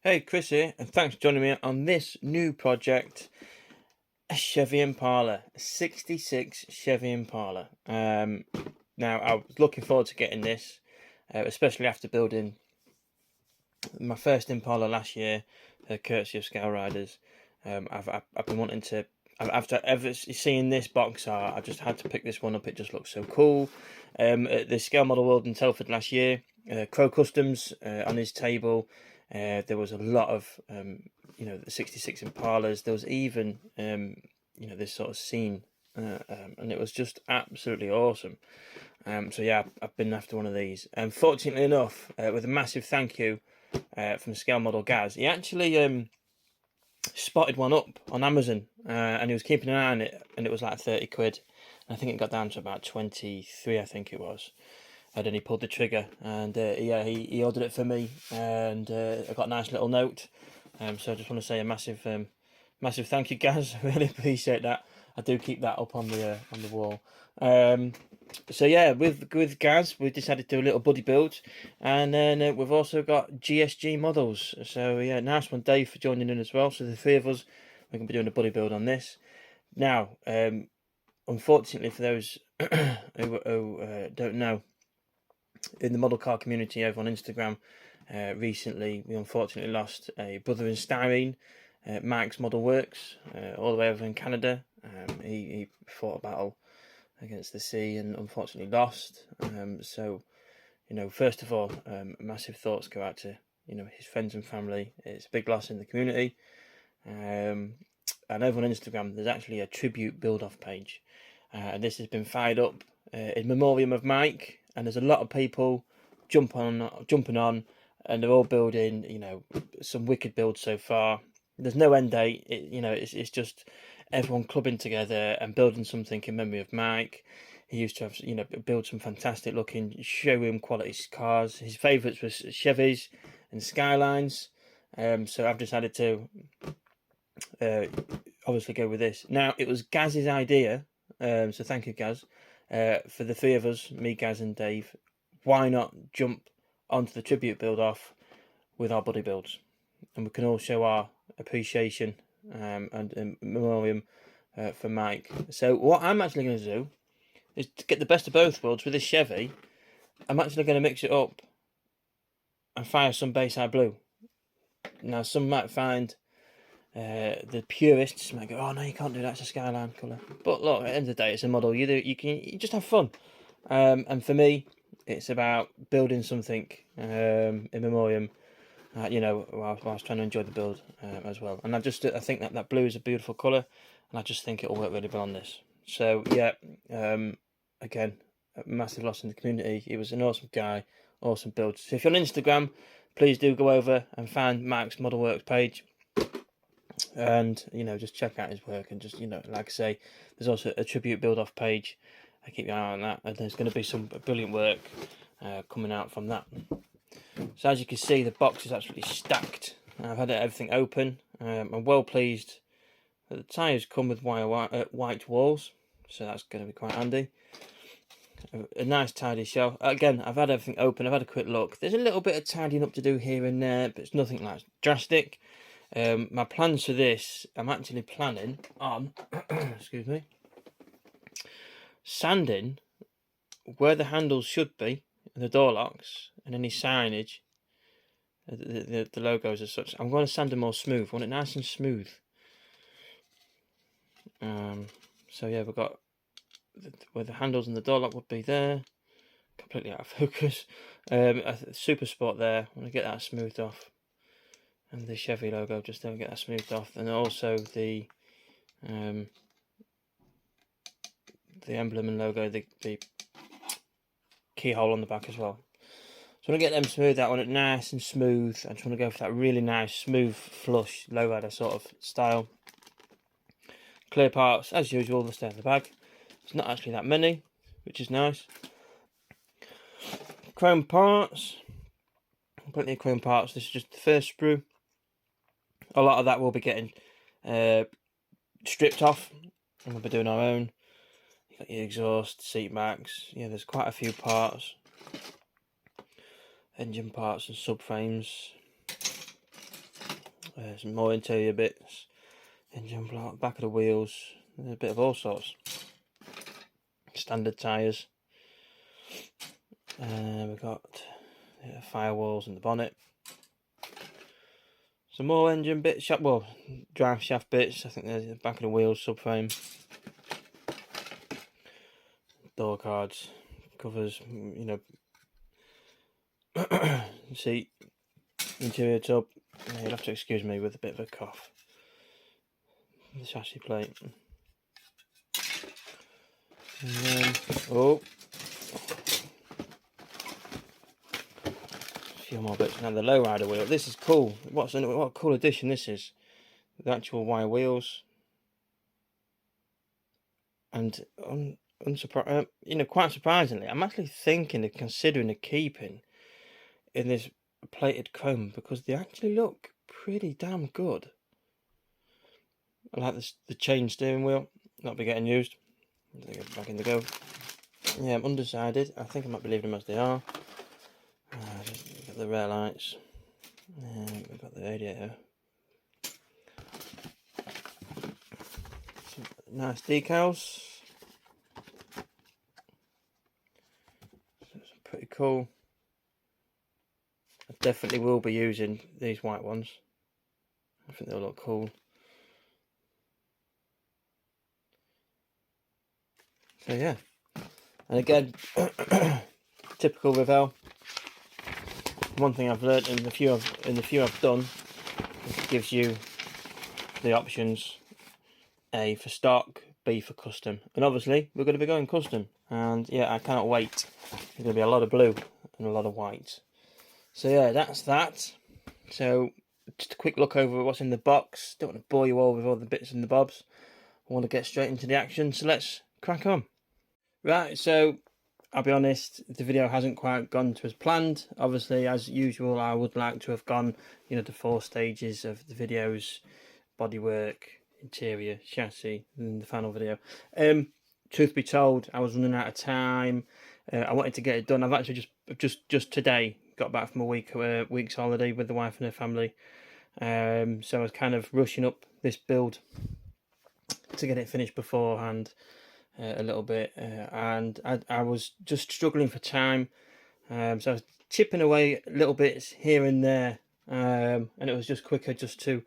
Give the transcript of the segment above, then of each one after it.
Hey, Chris here, and thanks for joining me on this new project, a Chevy Impala, a 66 Chevy Impala. Now, I was looking forward to getting this, especially after building my first Impala last year, courtesy of Scale Riders. I've been wanting to, after ever seeing this box art, I just had to pick this one up. It just looks so cool. At the Scale Model World in Telford last year, Crow Customs on his table. There was a lot of, the 66 Impalas. There was even, this sort of scene, and it was just absolutely awesome. So yeah, I've been after one of these. And fortunately enough, with a massive thank you from Scale Model Gaz, he actually spotted one up on Amazon, and he was keeping an eye on it, and it was like 30 quid. I think it got down to about 23, I think it was. And then he pulled the trigger, and he ordered it for me, and I got a nice little note. So I just want to say a massive thank you, Gaz. I really appreciate that. I do keep that up on the wall. So yeah, with Gaz, we decided to do a little buddy build, and then we've also got GSG models. So yeah, nice one, Dave, for joining in as well. So the three of us, we're gonna be doing a buddy build on this. Now, unfortunately for those who don't know, in the model car community over on Instagram, recently we unfortunately lost a brother in styrene, Mike's Model Works, all the way over in Canada. He fought a battle against the sea and unfortunately lost. So, first of all, massive thoughts go out to his friends and family. It's a big loss in the community. And over on Instagram, there's actually a tribute build-off page, and this has been fired up in memoriam of Mike. And there's a lot of people jumping on, and they're all building, some wicked builds so far. There's no end date. It's just everyone clubbing together and building something in memory of Mike. He used to have, build some fantastic looking showroom quality cars. His favourites were Chevys and Skylines. So I've decided to obviously go with this. Now, it was Gaz's idea, so thank you, Gaz. For the three of us, me, Gaz and Dave, why not jump onto the tribute build off with our buddy builds, and we can all show our appreciation and memoriam for Mike. So what I'm actually going to do is to get the best of both worlds with this Chevy. I'm actually going to mix it up and fire some Bayside Blue. Now, some might find the purists might go, "Oh no, you can't do that. It's a Skyline colour." But look, at the end of the day, it's a model. You just have fun. And for me, it's about building something in memoriam. Whilst trying to enjoy the build as well. And I think that blue is a beautiful colour, and I just think it'll work really well on this. So yeah, again, a massive loss in the community. He was an awesome guy, awesome build. So if you're on Instagram, please do go over and find Mike's Model Works page. And just check out his work, and just like I say, there's also a tribute build off page. I keep an eye on that, and there's going to be some brilliant work coming out from that. So as you can see, the box is absolutely stacked. I've had everything open. I'm well pleased that the tyres come with white walls, so that's going to be quite handy. A nice tidy shell. Again, I've had everything open. I've had a quick look. There's a little bit of tidying up to do here and there, but it's nothing like drastic. My plans for this, I'm actually planning on, excuse me, sanding where the handles should be, the door locks, and any signage, the logos as such. I'm going to sand them more smooth. I want it nice and smooth. So yeah, we've got where the handles and the door lock would be there. Completely out of focus. A Super Sport there. I want to get that smoothed off. And the Chevy logo, just don't get that smoothed off, and also the emblem and logo, the keyhole on the back as well. So I want to get them smoothed out, on it nice and smooth. I just want to go for that really nice, smooth, flush, lowrider sort of style. Clear parts, as usual, they stay in the bag. It's not actually that many, which is nice. Chrome parts, plenty of chrome parts. This is just the first sprue. A lot of that will be getting stripped off, and we'll be doing our own. You got your exhaust, seat backs. Yeah, there's quite a few parts. Engine parts and subframes. Some more interior bits, engine block, back of the wheels, a bit of all sorts. Standard tyres. We've got firewalls in the bonnet. Some more engine bits, drive shaft bits. I think there's the back of the wheels, subframe, door cards, covers, you know, seat, interior tub. You'll have to excuse me with a bit of a cough. The chassis plate. And then, a few more bits. Now the lowrider wheel. This is cool. What a cool addition this is. The actual wire wheels. And quite surprisingly, I'm actually thinking of considering a keeping in this plated chrome because they actually look pretty damn good. I like this, the chain steering wheel, not be getting used. Back in the go. Yeah, I'm undecided. I think I might be leaving them as they are. We've got the rear lights. We've got the radiator. Some nice decals. It's pretty cool. I definitely will be using these white ones. I think they'll look cool. So yeah, and again, typical Revell. One thing I've learned in the few I've done, it gives you the options: A for stock, B for custom, and obviously we're going to be going custom. And yeah, I cannot wait. There's going to be a lot of blue and a lot of white. So yeah, that's that. So just a quick look over what's in the box. Don't want to bore you all with all the bits and the bobs. I want to get straight into the action. So let's crack on. Right, so I'll be honest, the video hasn't quite gone to as planned. Obviously, as usual, I would like to have gone, you know, the 4 stages of the videos: bodywork, interior, chassis, and the final video. Truth be told, I was running out of time. I wanted to get it done. I've actually just today got back from a week's holiday with the wife and her family. So I was kind of rushing up this build to get it finished beforehand. A little bit, and I was just struggling for time, so I was chipping away little bits here and there, and it was just quicker just to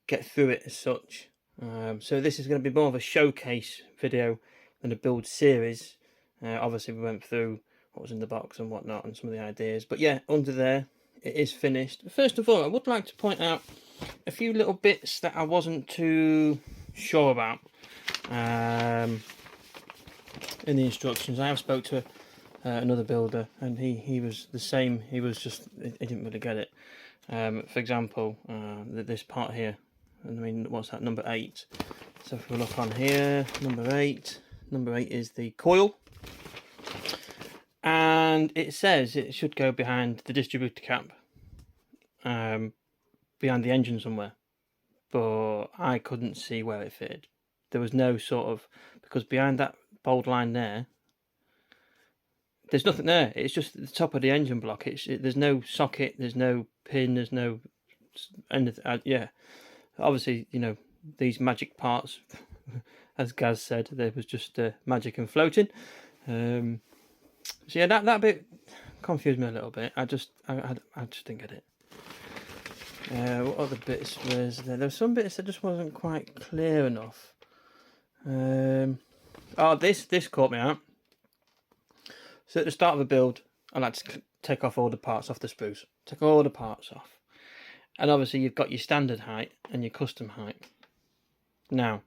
get through it as such. So this is going to be more of a showcase video than a build series. Obviously we went through what was in the box and whatnot and some of the ideas, but yeah, under there it is finished. First of all, I would like to point out a few little bits that I wasn't too sure about. In the instructions, I have spoke to another builder, and he was the same. He didn't really get it. For example, this part here. I mean, what's that? Number 8. So if we look on here, number 8 is the coil, and it says it should go behind the distributor cap, behind the engine somewhere, but I couldn't see where it fitted. There was no sort of, because behind that bold line there's nothing there. It's just the top of the engine block. There's no socket, there's no pin, there's no anything. Yeah, obviously, you know, these magic parts, as Gaz said, there was just magic and floating. So yeah, that bit confused me a little bit. I just didn't get it. What other bits was there? There were some bits that just wasn't quite clear enough. This caught me out. So at the start of a build, I like to take off all the parts off the sprues. Take all the parts off. And obviously you've got your standard height and your custom height. Now,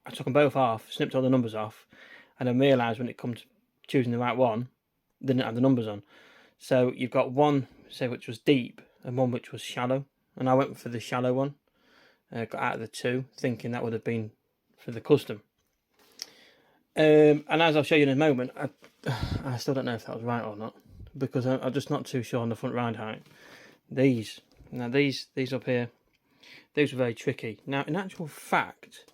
I took them both off, snipped all the numbers off, and I realised when it comes to choosing the right one, they didn't have the numbers on. So you've got one, say, which was deep, and one which was shallow. And I went for the shallow one. Got out of the 2, thinking that would have been for the custom. And as I'll show you in a moment, I still don't know if that was right or not, because I'm just not too sure on the front ride height. These up here, these were very tricky. Now, in actual fact,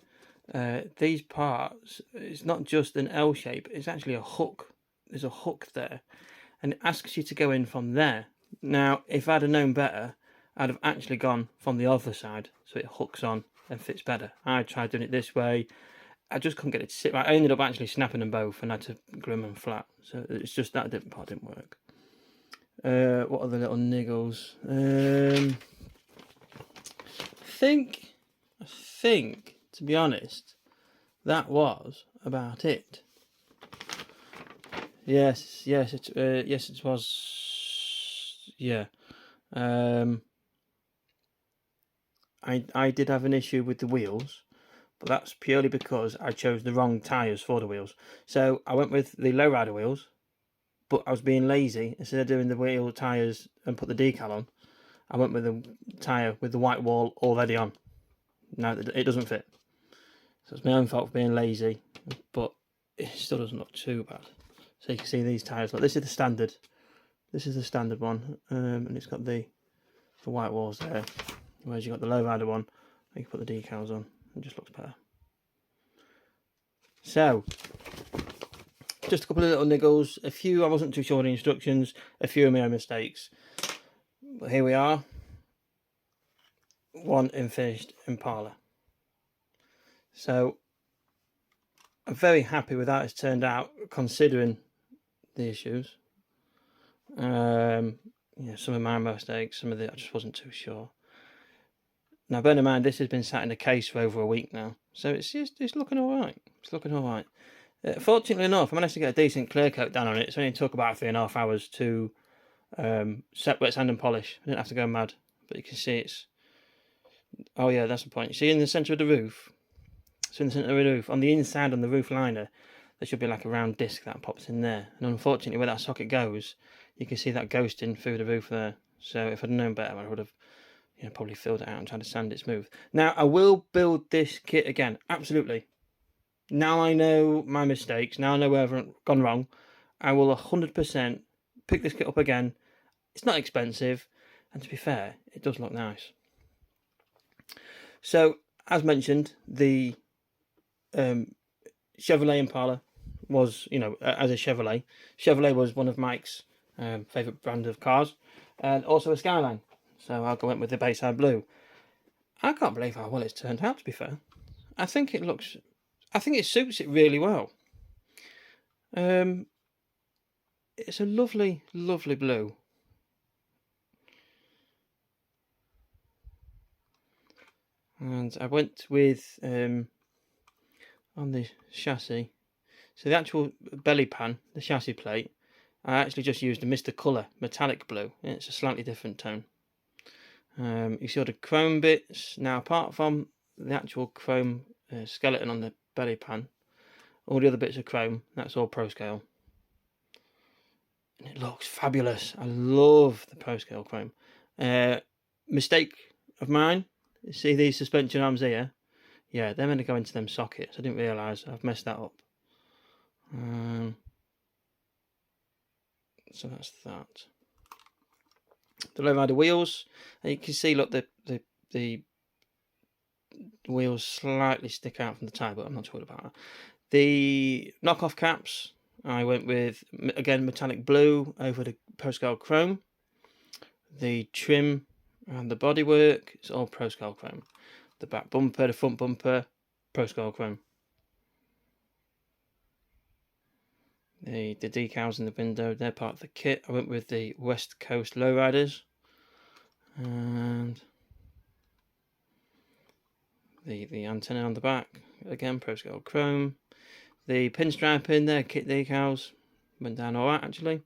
these parts, it's not just an L shape, it's actually a hook. There's a hook there, and it asks you to go in from there. Now, if I'd have known better, I'd have actually gone from the other side so it hooks on and fits better. I tried doing it this way. I just couldn't get it to sit right. I ended up actually snapping them both and had to glue them flat. So it's just that part didn't work. What are the little niggles? I think, to be honest, that was about it. Yes, it was. Yeah. I did have an issue with the wheels, but that's purely because I chose the wrong tyres for the wheels. So I went with the lowrider wheels, but I was being lazy. Instead of doing the wheel tyres and put the decal on, I went with the tyre with the white wall already on. Now it doesn't fit. So it's my own fault for being lazy, but it still doesn't look too bad. So you can see these tyres. Look, this is the standard. This is the standard one, and it's got the white walls there. Whereas you got the lowrider one, you can put the decals on. It just looks better. So, just a couple of little niggles. A few I wasn't too sure of the instructions. A few of my own mistakes. But here we are. One unfinished Impala. So, I'm very happy with how it's turned out, considering the issues. Some of my mistakes, some of the I just wasn't too sure. Now, bear in mind, this has been sat in a case for over a week now, so it's looking all right. It's looking all right. Fortunately enough, I managed to get a decent clear coat down on it. It only took about 3.5 hours to wet sand and polish. I didn't have to go mad, but you can see it's. Oh yeah, that's the point. You see in the centre of the roof. So in the centre of the roof, on the inside on the roof liner, there should be like a round disc that pops in there. And unfortunately, where that socket goes, you can see that ghosting through the roof there. So if I'd known better, I would have. Probably filled it out and tried to sand it smooth. Now, I will build this kit again. Absolutely. Now I know my mistakes. Now I know where I've gone wrong. I will 100% pick this kit up again. It's not expensive. And to be fair, it does look nice. So, as mentioned, the Chevrolet Impala was, as a Chevrolet was one of Mike's favourite brand of cars. And also a Skyline. So I'll go in with the Bayside Blue. I can't believe how well it's turned out, to be fair. I think it suits it really well. It's a lovely, lovely blue. And I went with, on the chassis, so the actual belly pan, the chassis plate, I actually just used a Mr. Colour metallic blue. It's a slightly different tone. You see all the chrome bits. Now, apart from the actual chrome skeleton on the belly pan, all the other bits of chrome, that's all Pro Scale. And it looks fabulous. I love the Pro Scale chrome. Mistake of mine, you see these suspension arms here? Yeah, they're meant to go into them sockets. I didn't realise. I've messed that up. So that's that. The lowrider wheels, and you can see, look, the wheels slightly stick out from the tyre, but I'm not too worried about that. The knockoff caps, I went with, again, metallic blue over the Pro Scale chrome. The trim and the bodywork, it's all Pro Scale chrome. The back bumper, the front bumper, Pro Scale chrome. The decals in the window, they're part of the kit. I went with the West Coast lowriders. And the antenna on the back, again, Pro Scale chrome. The pinstripe in there, kit decals, went down alright actually.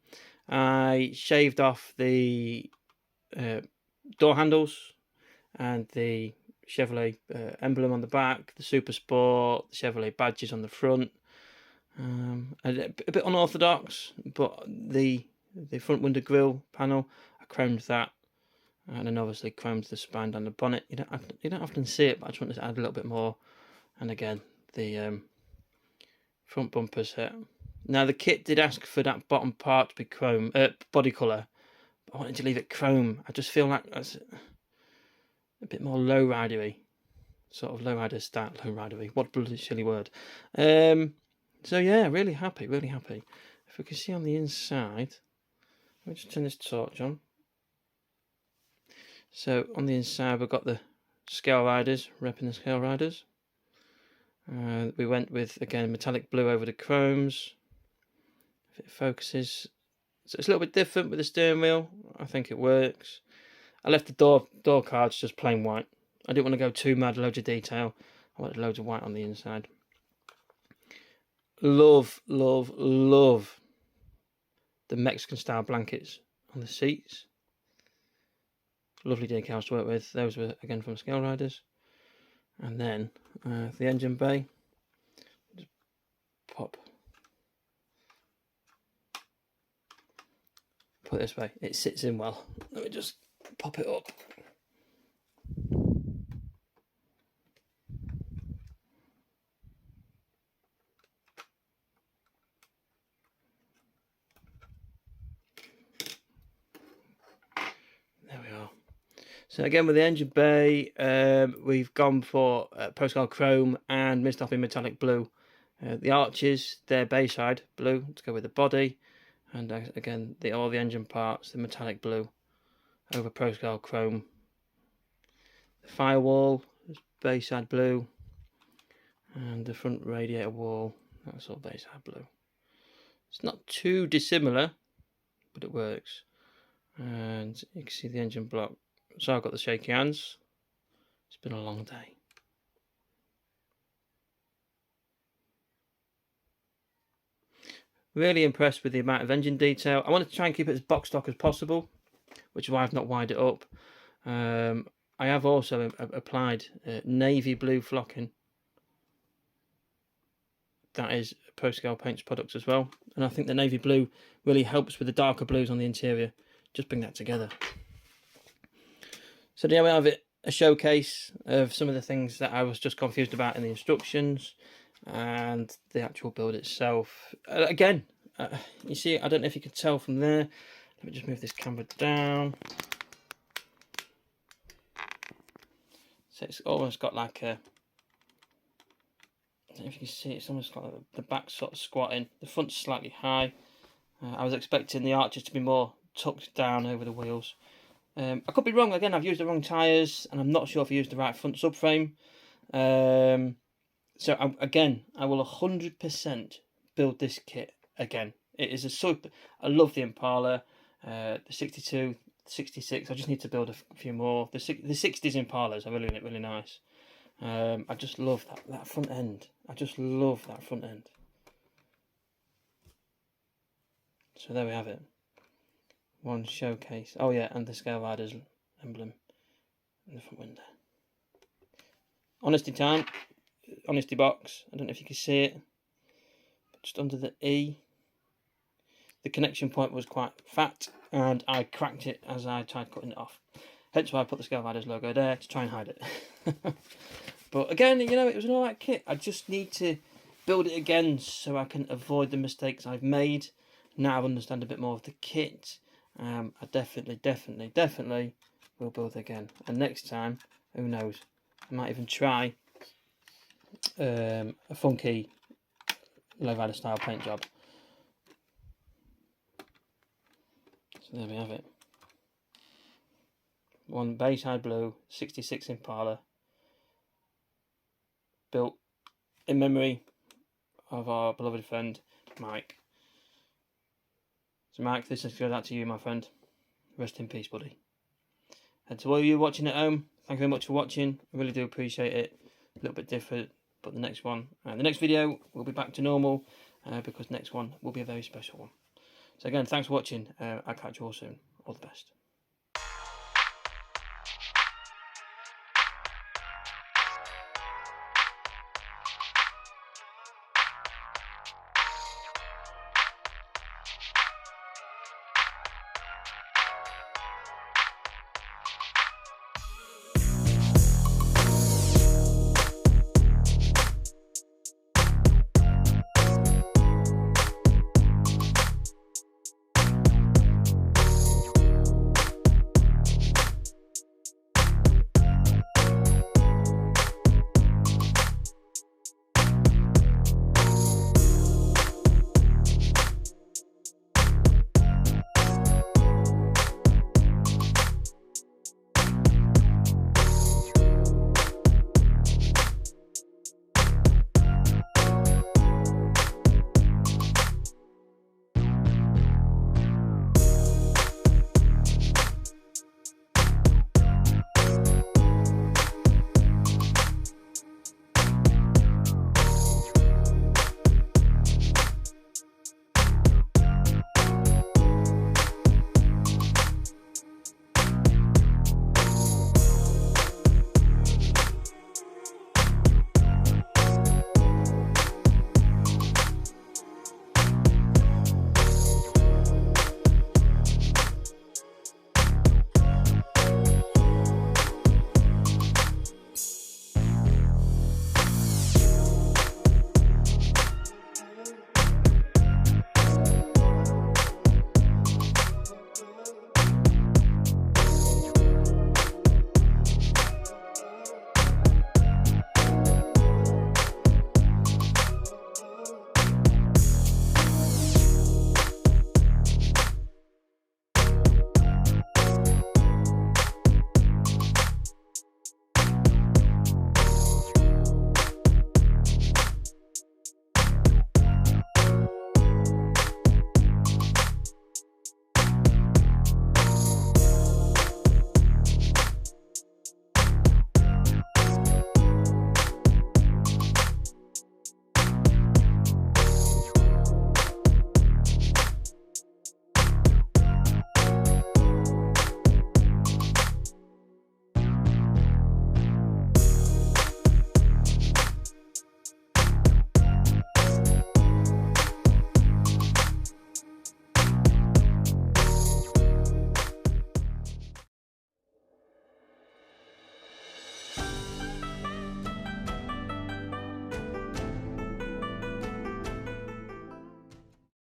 I shaved off the door handles and the Chevrolet emblem on the back, the Super Sport, the Chevrolet badges on the front. A bit unorthodox, but the front window grille panel, I chromed that, and then obviously chromed the spine down the bonnet. You don't often see it, but I just wanted to add a little bit more. And again, the front bumper set. Now the kit did ask for that bottom part to be chrome, body colour, but I wanted to leave it chrome. I just feel like that's a bit more lowridery, sort of lowrider style, lowridery. What bloody silly word. So yeah, really happy, really happy. If we can see on the inside, let me just turn this torch on. So on the inside we've got the scale riders, repping the scale riders. We went with, again, metallic blue over the chromes. If it focuses, so it's a little bit different with the steering wheel. I think it works. I left the door cards just plain white. I didn't want to go too mad, loads of detail. I wanted loads of white on the inside. Love, love, love the Mexican style blankets on the seats. Lovely decals to work with. Those were again from Scale Riders. And then the engine bay. Just put it this way. It sits in well. Let me just pop it up. There we are. So again, with the engine bay, we've gone for postcard chrome and mist off in metallic blue. The arches, they're bayside blue to go with the body, and again, all the engine parts, the metallic blue over postcard chrome. The firewall is bayside blue, and the front radiator wall, that's all bayside blue. It's not too dissimilar, but it works. And you can see the engine block. So I've got the shaky hands. It's been a long day. Really impressed with the amount of engine detail. I wanted to try and keep it as box stock as possible, which is why I've not wired it up. I have also applied navy blue flocking. That is ProScale Paints products as well. And I think the navy blue really helps with the darker blues on the interior. Just bring that together. So there we have it, a showcase of some of the things that I was just confused about in the instructions and the actual build itself. Again, you see, I don't know if you can tell from there. Let me just move this camera down. So it's almost got like a, I don't know if you can see, it's almost got like the back sort of squatting. The front's slightly high. I was expecting the arches to be more tucked down over the wheels. I could be wrong. Again, I've used the wrong tyres, and I'm not sure if I used the right front subframe. So I will 100% build this kit again. It is a super. I love the Impala, the 62, 66. I just need to build a few more. The 60s Impalas are really, really nice. I just love that front end. I just love that front end. So there we have it. One showcase. Oh yeah, and the Scale Riders emblem in the front window. Honesty time. Honesty box. I don't know if you can see it. Just under the E. The connection point was quite fat, and I cracked it as I tried cutting it off. Hence why I put the Scale Riders logo there to try and hide it. But again, you know, it was an alright kit. I just need to build it again so I can avoid the mistakes I've made. Now I understand a bit more of the kit. I definitely will build again. And next time, who knows, I might even try a funky lowrider style paint job. So there we have it. One bayside blue 66 Impala, built in memory of our beloved friend Mike. So Mike, this goes out to you, my friend. Rest in peace, buddy. And to all of you watching at home, thank you very much for watching. I really do appreciate it. A little bit different, but the next one, the next video will be back to normal, because next one will be a very special one. So again, thanks for watching. I'll catch you all soon. All the best.